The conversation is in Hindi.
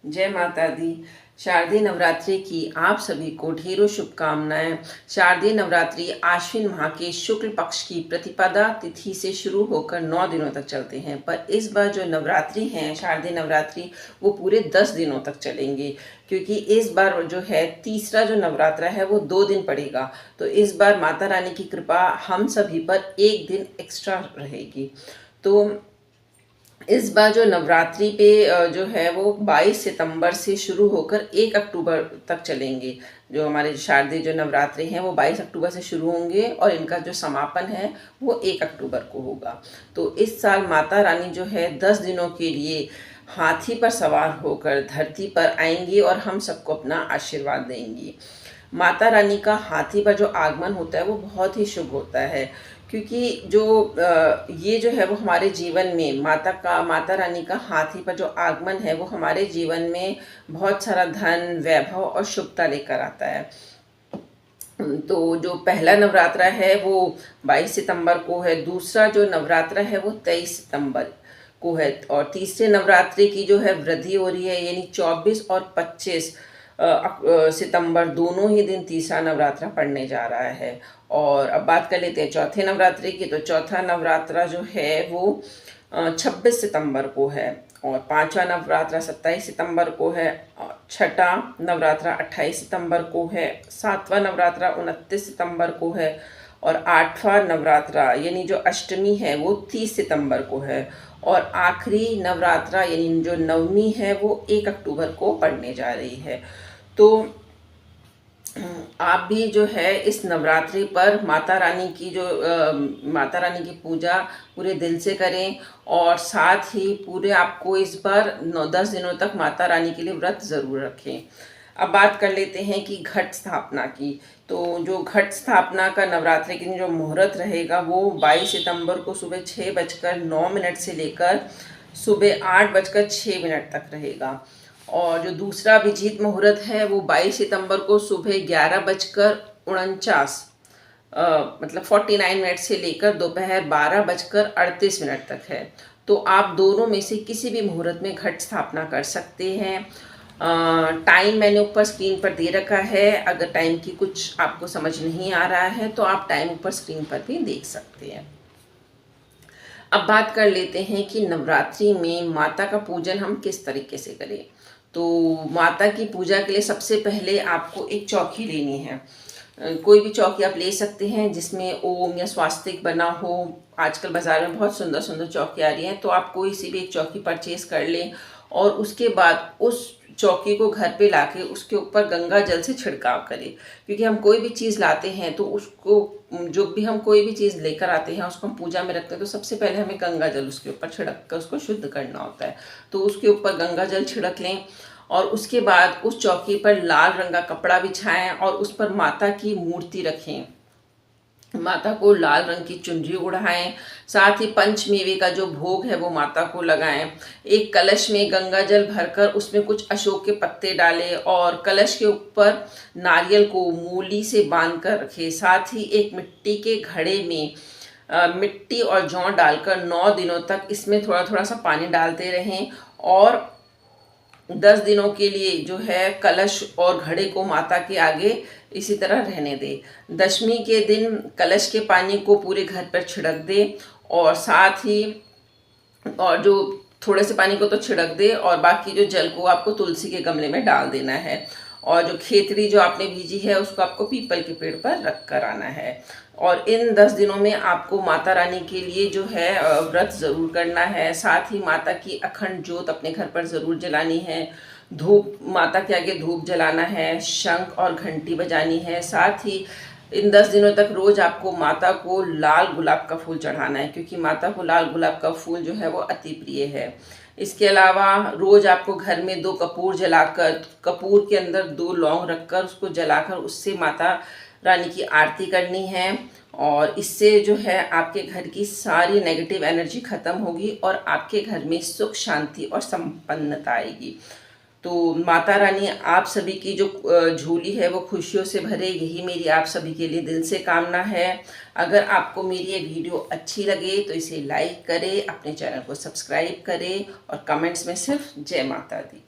जय माता दी। शारदीय नवरात्रि की आप सभी को ढेरों शुभकामनाएं। शारदीय नवरात्रि आश्विन माह के शुक्ल पक्ष की प्रतिपदा तिथि से शुरू होकर 9 दिनों तक चलते हैं, पर इस बार जो नवरात्रि हैं शारदीय नवरात्रि वो पूरे 10 दिनों तक चलेंगे, क्योंकि इस बार जो है तीसरा जो नवरात्रा है वो 2 दिन पड़ेगा। तो इस बार माता रानी की कृपा हम सभी पर एक दिन एक्स्ट्रा रहेगी। तो इस बार जो नवरात्रि पे जो है वो 22 सितंबर से शुरू होकर 1 अक्टूबर तक चलेंगे। जो हमारे शारदीय जो नवरात्रि हैं वो 22 अक्टूबर से शुरू होंगे और इनका जो समापन है वो 1 अक्टूबर को होगा। तो इस साल माता रानी जो है 10 दिनों के लिए हाथी पर सवार होकर धरती पर आएंगी और हम सबको अपना आशीर्वाद देंगी। माता रानी का हाथी पर जो आगमन होता है वो बहुत ही शुभ होता है, क्योंकि जो ये जो है वो हमारे जीवन में माता रानी का हाथी पर जो आगमन है वो हमारे जीवन में बहुत सारा धन, वैभव और शुभता लेकर आता है। तो जो पहला नवरात्रा है वो 22 सितंबर को है, दूसरा जो नवरात्रा है वो 23 सितंबर को है और तीसरे नवरात्रि की जो है वृद्धि हो रही है, यानी 24 और 25 सितंबर दोनों ही दिन तीसरा नवरात्रा पड़ने जा रहा है। और अब बात कर लेते हैं चौथे नवरात्रि की। तो चौथा नवरात्रा जो है वो 26 सितंबर को है और पांचवा नवरात्रा 27 सितंबर को है और छठा नवरात्रा 28 सितंबर को है, सातवां नवरात्रा 29 सितंबर को है और आठवां नवरात्रा यानी जो अष्टमी है वो 30 सितंबर को है और आखिरी नवरात्रा यानी जो नवमी है वो 1 अक्टूबर को पड़ने जा रही है। तो आप भी जो है इस नवरात्रि पर माता रानी की पूजा पूरे दिल से करें और साथ ही पूरे आपको इस बार 9-10 दिनों तक माता रानी के लिए व्रत ज़रूर रखें। अब बात कर लेते हैं कि घट स्थापना की। तो जो घट स्थापना का नवरात्रि के दिन जो मुहूर्त रहेगा वो 22 सितंबर को सुबह 6:09 से लेकर सुबह 8:06 तक रहेगा और जो दूसरा अभिजीत मुहूर्त है वो 22 सितंबर को सुबह 11:49 मतलब 49 से लेकर दोपहर 12:38 तक है। तो आप दोनों में से किसी भी मुहूर्त में घट स्थापना कर सकते हैं। टाइम मैंने ऊपर स्क्रीन पर दे रखा है, अगर टाइम की कुछ आपको समझ नहीं आ रहा है तो आप टाइम ऊपर स्क्रीन पर भी देख सकते हैं। अब बात कर लेते हैं कि नवरात्रि में माता का पूजन हम किस तरीके से करें। तो माता की पूजा के लिए सबसे पहले आपको एक चौकी लेनी है। कोई भी चौकी आप ले सकते हैं जिसमें ओम या स्वास्तिक बना हो। आजकल बाज़ार में बहुत सुंदर सुंदर चौकी आ रही हैं, तो आप कोई सी भी एक चौकी परचेज कर लें और उसके बाद उस चौकी को घर पे लाके उसके ऊपर गंगा जल से छिड़काव करें। क्योंकि हम कोई भी चीज़ लाते हैं तो उसको जो भी हम कोई भी चीज़ लेकर आते हैं उसको हम पूजा में रखते हैं तो सबसे पहले हमें गंगा जल उसके ऊपर छिड़क कर उसको शुद्ध करना होता है। तो उसके ऊपर गंगा जल छिड़क लें और उसके बाद उस चौकी पर लाल रंग का कपड़ा बिछाएं और उस पर माता की मूर्ति रखें। माता को लाल रंग की चुनरी उड़ाएं, साथ ही पंचमेवे का जो भोग है वो माता को लगाएं। एक कलश में गंगा जल भरकर उसमें कुछ अशोक के पत्ते डालें और कलश के ऊपर नारियल को मूली से बांध कर रखें। साथ ही एक मिट्टी के घड़े में मिट्टी और जौ डालकर 9 दिनों तक इसमें थोड़ा थोड़ा सा पानी डालते रहें और 10 दिनों के लिए जो है कलश और घड़े को माता के आगे इसी तरह रहने दे। दशमी के दिन कलश के पानी को पूरे घर पर छिड़क दे और साथ ही और जो थोड़े से पानी को तो छिड़क दे और बाकी जो जल को आपको तुलसी के गमले में डाल देना है और जो खेतरी जो आपने बीजी है उसको आपको पीपल के पेड़ पर रख कर आना है। और इन 10 दिनों में आपको माता रानी के लिए जो है व्रत ज़रूर करना है। साथ ही माता की अखंड ज्योत अपने घर पर ज़रूर जलानी है, धूप माता के आगे धूप जलाना है, शंख और घंटी बजानी है। साथ ही इन 10 दिनों तक रोज़ आपको माता को लाल गुलाब का फूल चढ़ाना है, क्योंकि माता को लाल गुलाब का फूल जो है वो अति प्रिय है। इसके अलावा रोज़ आपको घर में 2 कपूर जलाकर, कपूर के अंदर 2 लौंग रखकर उसको जलाकर उससे माता रानी की आरती करनी है और इससे जो है आपके घर की सारी नेगेटिव एनर्जी ख़त्म होगी और आपके घर में सुख, शांति और संपन्नता आएगी। तो माता रानी आप सभी की जो झोली है वो खुशियों से भरे, यही मेरी आप सभी के लिए दिल से कामना है। अगर आपको मेरी ये वीडियो अच्छी लगे तो इसे लाइक करें, अपने चैनल को सब्सक्राइब करें और कमेंट्स में सिर्फ जय माता दी।